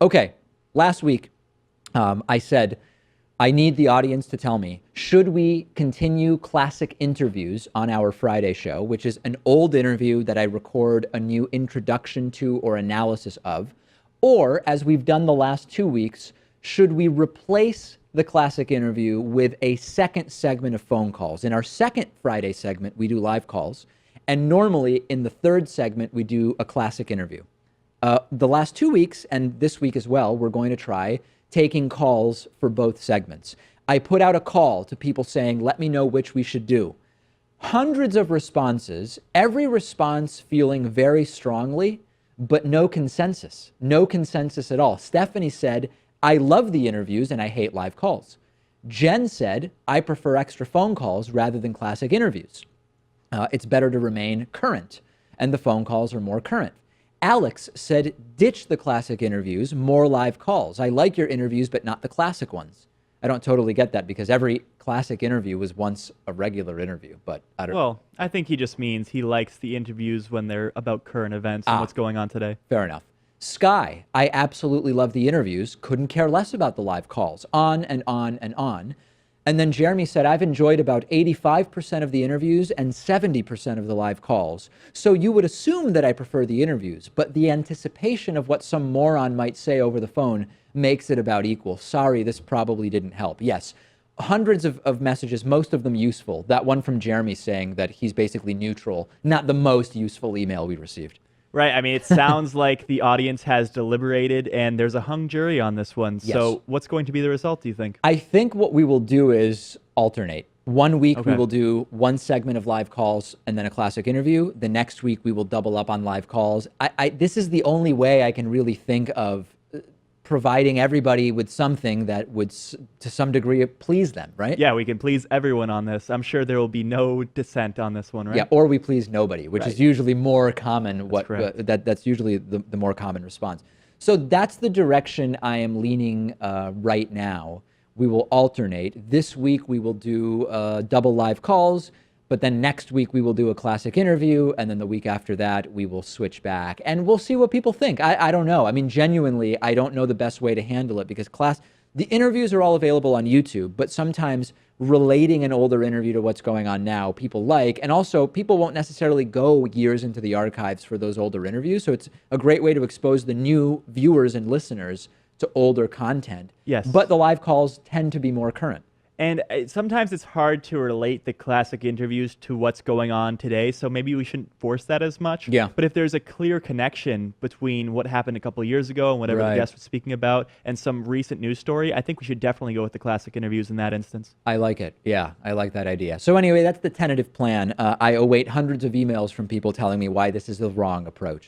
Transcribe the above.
Okay, last week I said, I need the audience to tell me, should we continue classic interviews on our Friday show, which is an old interview that I record a new introduction to or analysis of, or as we've done the last 2 weeks, should we replace the classic interview with a second segment of phone calls? In our second Friday segment, we do live calls, and normally in the third segment, we do a classic interview. The last 2 weeks, and this week as well, we're going to try taking calls for both segments. I put out a call to people saying, let me know which we should do. Hundreds of responses, every response feeling very strongly, but no consensus at all. Stephanie said, I love the interviews and I hate live calls. Jen said, I prefer extra phone calls rather than classic interviews. It's better to remain current, and the phone calls are more current. Alex said, ditch the classic interviews, more live calls. I like your interviews, but not the classic ones. I don't totally get that because every classic interview was once a regular interview, but I don't know. Well, I think he just means he likes the interviews when they're about current events and what's going on today. Fair enough. Sky, I absolutely love the interviews, couldn't care less about the live calls, on and on and on. And then Jeremy said, I've enjoyed about 85% of the interviews and 70% of the live calls. So you would assume that I prefer the interviews, but the anticipation of what some moron might say over the phone makes it about equal. Sorry, this probably didn't help. Yes, hundreds of messages, most of them useful. That one from Jeremy saying that he's basically neutral, not the most useful email we received. Right. I mean, it sounds like the audience has deliberated and there's a hung jury on this one. Yes. So what's going to be the result, do you think? I think what we will do is alternate. 1 week we will do one segment of live calls and then a classic interview. The next week we will double up on live calls. This is the only way I can really think of providing everybody with something that would, to some degree, please them, right? Yeah, we can please everyone on this. I'm sure there will be no dissent on this one, right? Yeah, or we please nobody, which is usually more common. That's usually the more common response. So that's the direction I am leaning right now. We will alternate. This week we will do double live calls, but then next week we will do a classic interview, and then the week after that we will switch back, and we'll see what people think. I don't know. I mean, genuinely, I don't know the best way to handle it because the interviews are all available on YouTube, but sometimes relating an older interview to what's going on now, people like, and also people won't necessarily go years into the archives for those older interviews, so it's a great way to expose the new viewers and listeners to older content. Yes. But the live calls tend to be more current. And sometimes it's hard to relate the classic interviews to what's going on today, so maybe we shouldn't force that as much. Yeah. But if there's a clear connection between what happened a couple of years ago and whatever the guest was speaking about and some recent news story, I think we should definitely go with the classic interviews in that instance. I like it. Yeah, I like that idea. So anyway, that's the tentative plan. I await hundreds of emails from people telling me why this is the wrong approach.